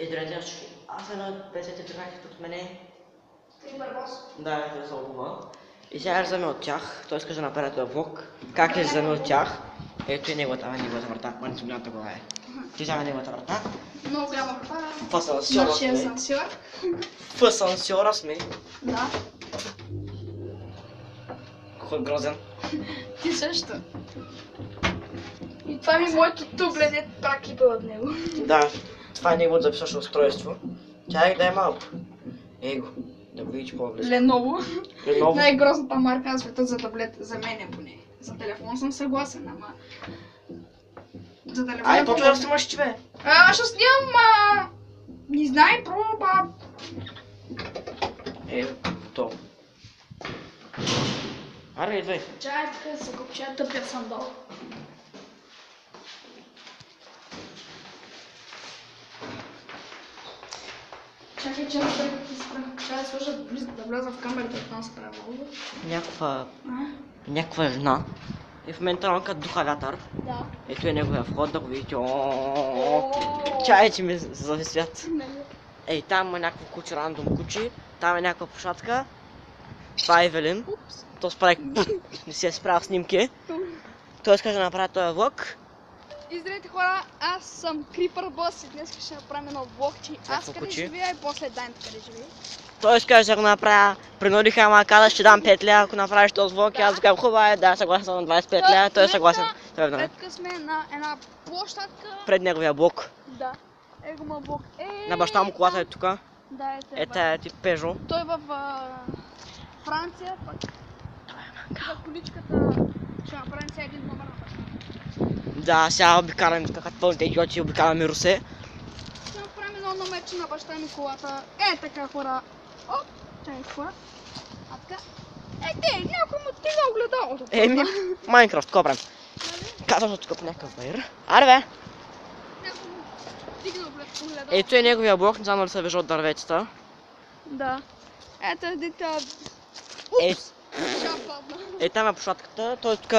Дръжки. Аз една 50-13 от мене. Крипър бос. Да, те са обува. И сега ще вземе от тях. Той иска да направи този влог. Как ще вземе от тях? Ето и неговата врата. Манипулянта глава е. Ти вземе неговата врата. Много голяма врата. В асансьора Нашия сме. асансьор. В асансьора сме. Да. Кой грозен. Ти също. И това ми е моето тублене, пак клипа от него. Да, това е неговото записващо устройство. Чакай дай малко. Его, да го видиш по-близко. Леново. Леново. Най-грозната марка на света за таблет, за мен поне. За телефон съм съгласен, ама... За телефон... Ай, почва да снимаш, че бе. Аз ще снимам, не знай, проба. То. Аре, идвай. Чай, така се копчая тъпия сандал. Чакай, че да сложа да вляза в камерата, да там се правя много. Някаква жена. И в момента навънка духа вятър. Да. Ето е неговия вход, да го видите. Чай, че ми зависят. Ей, там има някакво куче, рандом куче. Там е някаква площадка. Това е Евелин. То справи... Не си е справил снимки. Той иска да направи този влог. И здравейте хора, аз съм Крипър Бос и днес ще направим едно влогче. Аз къде живея и после Дайнт къде живее. Той иска да го направя. Принудиха ма, каза, ще дам 5 лева, ако направиш този влог. И аз казвам, хубава е, да, съгласен съм на 25 лева. Той е съгласен. Предка сме на една площадка. Пред неговия блок. Да. Его ма блок. На баща му колата е тука. Да, Ето е тип Пежо. Той е в Франция, пък за количката ще направим сега един номер на баща. Да, сега обикараме, както пълните идиоти, обикараме Русе. Ще направим едно номерче на баща ми колата. Така хора. Оп, чай хора. А така. Някой му тига огледалото. Майнкрафт, какво правим? Казвам тук по някакъв байер. Аре бе! Някой му тигна огледалото. Ето е неговия блок, не знам дали се вижда от дърветата. Да. Ето е дете... Упс! Шападна. Там е площадката, той тук...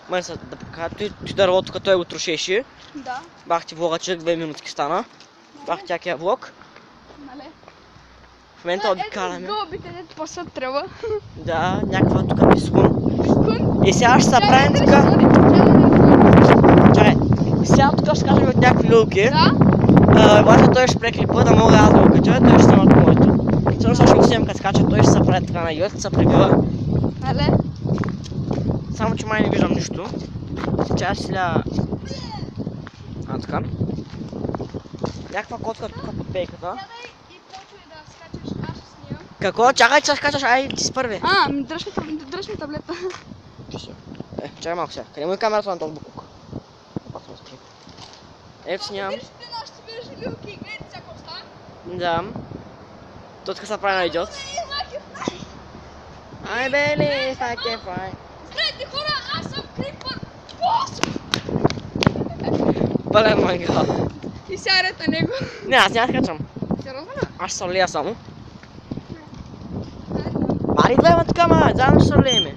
Май са да покажа, той дърво тук, той го трошеше. Да. Бах ти влога, че 2 минутки стана. Бах тякия влог. Мале. В момента обикаляме. Ето гълбите, дето пасат тръба. Да, някаква тук пискун. Пискун? И сега ще се правим така. Чакай, сега тук ще кажем от някакви люлки. Да? Обаче той ще преклипа, да мога аз да го кача, той ще снима от моето. Също ще го снимам като скача, той ще се прави така на йод, като се прибива. Мале. Само че май не виждам нищо. Сега ще сля... Така. Някаква котка тук под пейката. Сядай и почвай да скачаш, аз ще снимам. Какво? Чакай, че скачаш, ай, ти си първи. Дръж ми таблета. Чакай малко сега. Къде му е камерата на този букук? Ето снимам. Виж ти нашите вижи люки, гледай всяко остава. Да. Той тук се прави на идиот. Ай бели, факе фай. Здравейте хора, аз съм Крипър Бос! Пълен мангал. И сега ред на него. Не, аз няма да качам. Сериозно ли? Аз ще се лия само. Мари двама тук, ма, заедно ще се лиеме.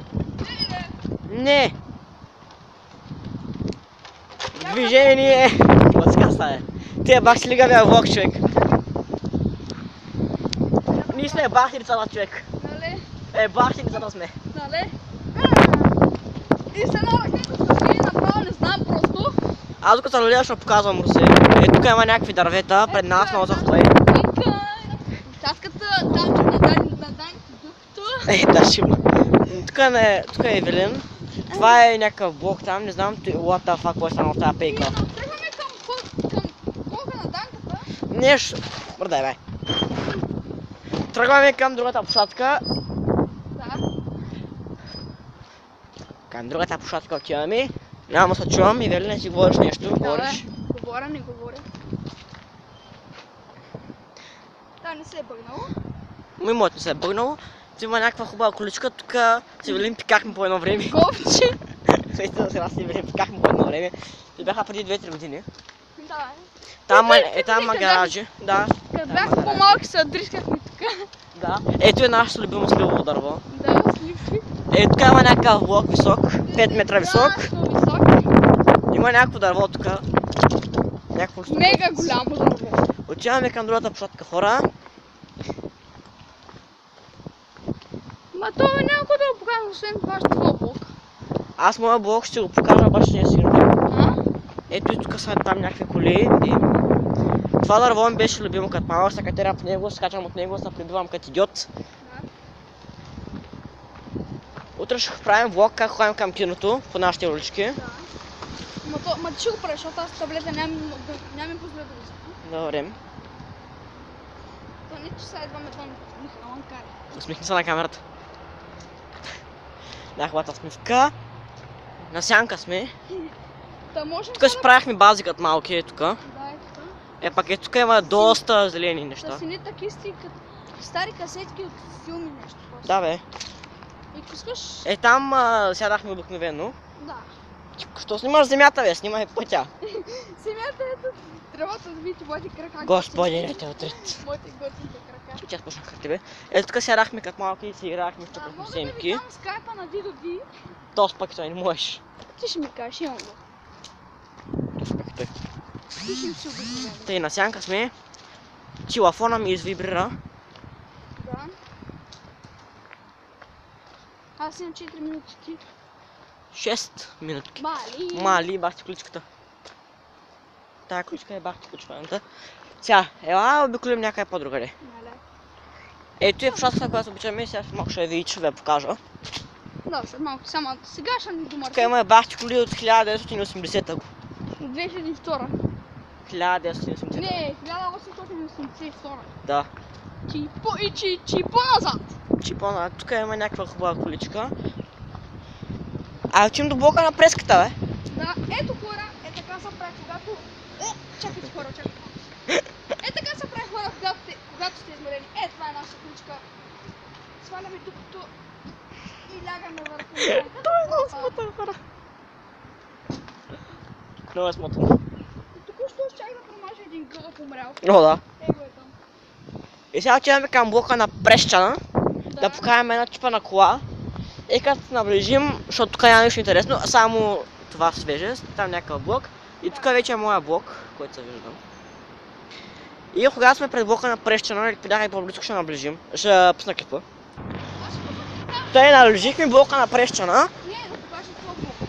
Не. Движение. Какво става? Те бах си лигавия влог, човек. Ние сме бахтери цяла човек. Нали? Бахтери за да сме. Нали? И се нова, както сте направо, не знам просто. Аз докато се налия ще показвам Русе. Тук има някакви дървета, пред нас много захлои. Таската данче на Дайнт духто. Да, ще има. Тук е Евелин. Това е някакъв блок там, не знам what the fuck, кой е станал тази пейка. Тръгваме към блока на Дайнтата. Нещо. Бърдай, бе. Тръгваме към другата площадка. Да. Към другата площадка отиваме. Няма да се чувам, Евелин, си говориш нещо, говориш. Говоря, не говоря. Да, не се е бъгнало. Моето не се е бъгнало. Има някаква хубава количка, тук с Евелин пикахме по едно време. Говче! Наистина сега с Евелин пикахме по едно време. И бяха преди 2-3 години. Да, Там има гаражи. Да. Като бяха по-малки се дрискахме тук. Да. Ето е нашето любимо сливово дърво. Да, сливки. Тук има някакъв блок висок, 5 метра висок. Има някакво дърво тук. Мега голямо дърво. Отиваме към другата площадка, хора. Ма то няма какво да го покажа, освен вашето твоя блок. Аз моя блок ще го покажа, обаче не е сигурно. А? Ето и тук са там някакви коли. И... това дърво ми беше любимо като малък, се катерям в него, скачам от него, се прибивам като идиот. Да. Утре ще правим влог как ходим към киното по нашите улички. Да. Ма ти ще го правиш, защото аз таблета няма ми позволя да го взема. Добре. То не че сега едва ме това Михайло кари. Усмихни се на камерата. Да, хвата смивка. На сянка сме. Та можем Тук си правихме бази като малки, е тук. Да, е така. Е, пак е тук има доста зелени Да неща. си не такисти като стари касетки от филми нещо. просто. Да, бе. И ако искаш... Е, там сядахме обикновено. Да. Що снимаш земята, бе? Снимай пътя. Семята ето тревата да видите моите крака. Господи, не те отред. Моите готините крака. Тя спочнах тебе. Ето тук сядахме като малки и си играхме, Да, щупахме мога да ви семки. дам скайпа на Дидо Ди. Тос пък той не можеш. Ти ще ми кажеш, имам го. Тос пък той. Ти ще ми си обикновено. Тъй на сянка сме. Телефона ми извибрира. Да. Аз имам 4 минути ти. 6 минутки. Мали. Мали, бахте ключката. Тая ключка е бахте ключката. Сега, ела обиколим някъде по-другаде. Мале. Ето е площадката, която обичаме, сега малко ще я видите, ще ви я покажа. Да, след малко. Само сега ще ни Тук домарки. има бахте коли от 1980 го. 2002. 1980. Не, 1882. Да. Чи по-назад. Чипона, тук има някаква хубава количка. А отивам до блока на преската, бе. Да, ето хора, е така се прави, когато... чакайте хора, чакайте. Е така се прави хора, когато сте измерени. Е, това е нашата ключка. Сваляме дупето и лягаме върху. Това е много смотано, хора. Много е смотано. Току-що щях да промажа един гълъб умрял. О, да. Его е там. И сега отиваме към блока на Прещана, да покажем една чипа на кола. И като се наближим, защото тук няма нищо интересно, само това свежест, там някакъв блок. И тук вече е моя блок, който се виждам. И когато сме пред блока на Прещана, бяха и по-близко ще наближим. Ще пусна клипа. Аз ще покажа. Тъй наближихме блока на Прещана. Не, да покажа това блок.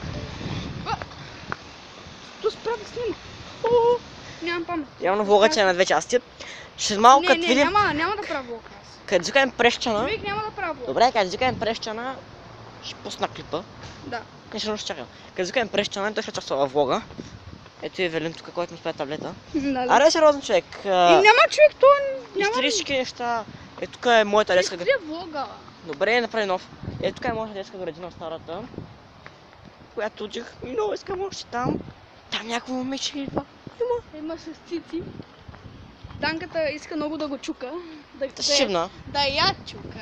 То спря да снима. Нямам памет. Явно влогът е на две части. Ще малко като Не, видим, няма да правя блок аз. като викаем Прещана. Човек няма да правя блок. Добре, като викаем Прещана, ще пусна клипа. Да. Не ще чакам. Като викаем Прещана, той ще участва във влога. Ето е Велин тук, който ми спря таблета. Аре, сериозен човек. И няма човек, то няма... Исторически неща. Е, тук е моята детска градина. Изтрия влога. Добре, направи нов. Е, тук е моята детска градина, старата. Която учих и много искам още там. Там някакво момиче идва. Има с цици. Данката иска много да го чука. Да се шибна. Да я чука.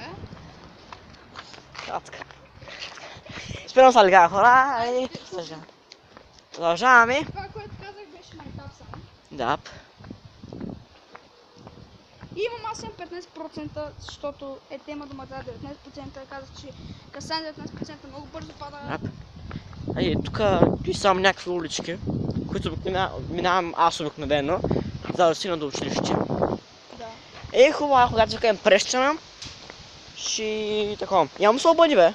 Кратка. Спирам са лега хора. Съжалявам. Продължаваме. Това, което казах, беше майтап само. Да. И имам аз 15%, защото е тема да маза 19%. Казах, че касан 19% много бързо пада. Ай, тук и само някакви улички, които минавам аз обикновено, за да стигна до училище. Да. Е, хубаво, когато викаем Прещана, ще такова. Няма се обади, бе.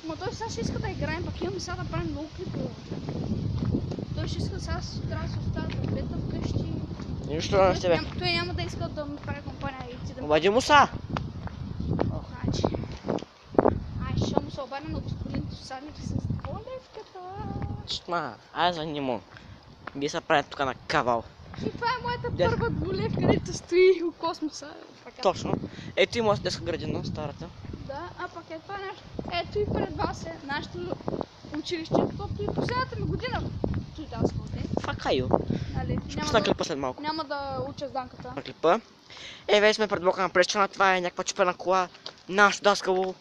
Ма той сега ще иска да играем, пък имаме сега да правим много клипове. Той ще иска сега трябва да се оставя таблета вкъщи. Нищо на тебе. Той няма да иска да ми прави компания и ти да... Обади му са. Ох, значи. Ай, ще му се обадя на господин Тосадник с дволевката. Шма, ай за нимо. Би се прави тук на кавал. И това е моята първа дволевка, където стои у космоса. Точно. Ето и моята детска градина, старата. Да, а пък е това нещо. Ето и пред вас е нашето училище, защото и последната ми година той да сходи. Това кайо. Нали? Ще пусна клипа след малко. Няма да уча с Данката. На клипа. Е, вече сме пред блока на Прещана, това е някаква чупена кола. Нашето даскало.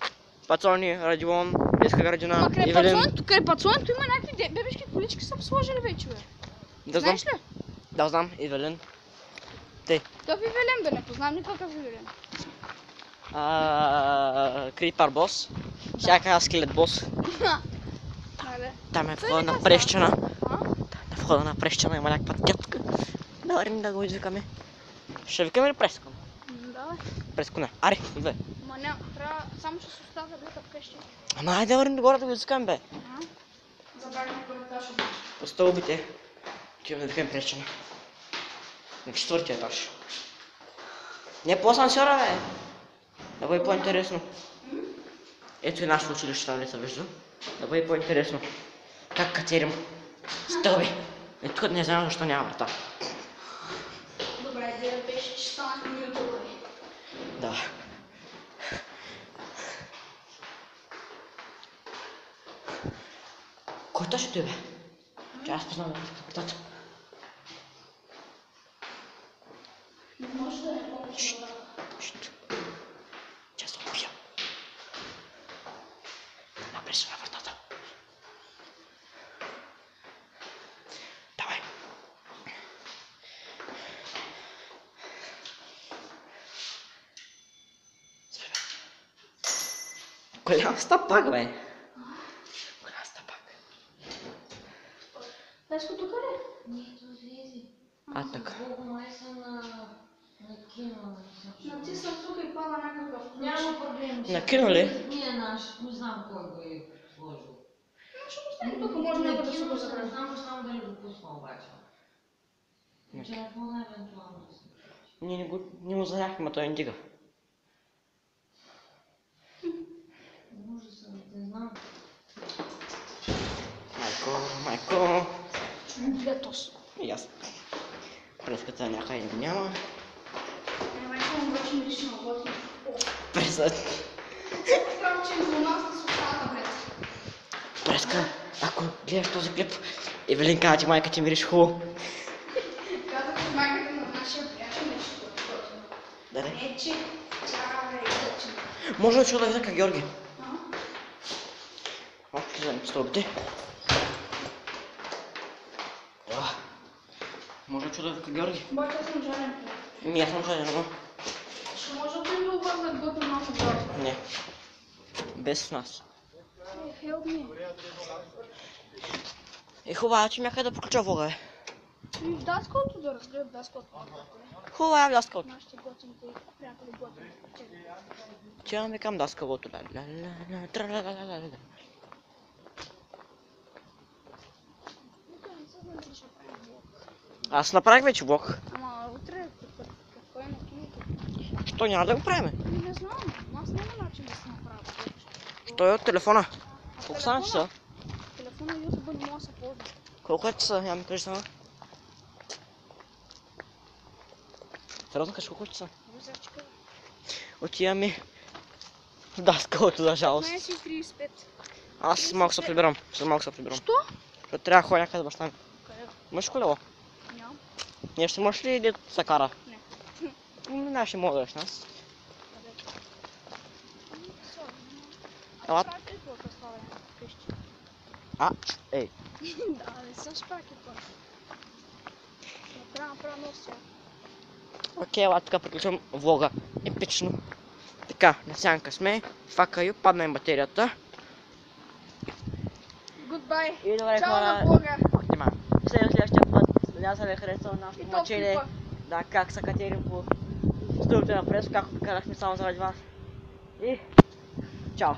Пацони, Радион, детска градина, Ма Ивелин. край пацоното има някакви бебешки колички са сложили вече, бе. Да знам. Знаеш ли? Да знам, Ивелин. Тъй. Какъв Ивелин, бе? Не познавам никакъв Ивелин. Крипър бос. Всяка скелет бос. Нали? Там е Той входа не на каза. Прещана. А? На входа на Прещана има някаква тетка. Да вървим да го извикаме. Ще викаме ли Преско? Давай. Преско не. Аре, идвай. Ма няма, трябва, само ще се оставя да вкъщи. Ама айде да вървим догоре да го извикаме, бе. Забравихме кой етаж е. По стълбите. Отиваме да викаме Пресчена. На 4-ти етаж. Не по асансьора, бе. Да бъде по-интересно. Ето и нашето училище там не се вижда. Да бъде по-интересно. Как катерим стълби. И тук не знам защо няма врата. Добре, идея беше, че станахме ютубъри. Да. Кой точно той, бе? Че аз познавам капитата. Не може да не помниш. Че се убия. Напреш на вратата. Давай. Спи, бе. Голям стъпак, бе. Голям стъпак. Леско тук ли? Не, то излезе. А, така. Бога май съм на кино. Натиснах тук и пада някакъв ключ. Няма проблем. На кино ли? Не, наш, не знам кой го е сложил. Ще го ставим тук, може някой да се го Не забрави. знам само дали го пусна обаче. Телефона евентуално да се включи. Ние не го заняхме, а той не дига. Може да съм, не знам. Майко. Летос. И аз. Преската някъде няма. Майко, обаче ми лично работи. Пресът. Трябва, че за нас да се остава таблет. Преска, ако гледаш този клип, Евелин каза, че майка ти мириш хубаво. Казах, че майката на нашия приятел не ще готвим. Да, Не, че тя е готвим. може да чуя да видя как Георги. Още влизаме по стълбите. Може да чуя да видя как Георги. Обаче аз съм жален. Аз съм жаден, но Ще може да ми обърнат готвим малко горе. не. Без нас. Help me. Хубаво, че някъде да приключа влога, бе. И в даскалото да разгледам даскалото. Хубаво, я даскалото. Нашите готвимите приятели готвим. Отиваме към даскалото. Аз направих вече влог. Ама утре какво е на киното? Що няма да го правим? Не знам, аз няма начин да се направя. Що е от телефона? А Колко са часа? Телефона YouTube не мога да се ползва. Колко е часа? Я ми кажи само. Сериозно кажеш колко е часа? Рюкзачка. Отиваме в даскалото, за жалост. 15:35. Аз малко се прибирам. След малко се прибирам. Що? Защото трябва да ходя някъде с баща ми. Къде? Имаш колело? Нямам. Ние ще можеш ли да се кара? Не. Не, ще мога да дадеш нас. Къде? Ела. Аз правя какво представя вкъщи. Ей. Да, не съм шпаки това. Направя много сила. Окей, ела, така приключвам влога. Епично. Така, на сянка сме. Факаю, падна им батерията. Goodbye. И добре, Чао на хора. Бога. Внимай. Следващия път. Надявам се да ви е харесало нашето И то мъчение. клипа. Да, как се катерим по стълбите на Преско, както карахме само заради вас. И чао!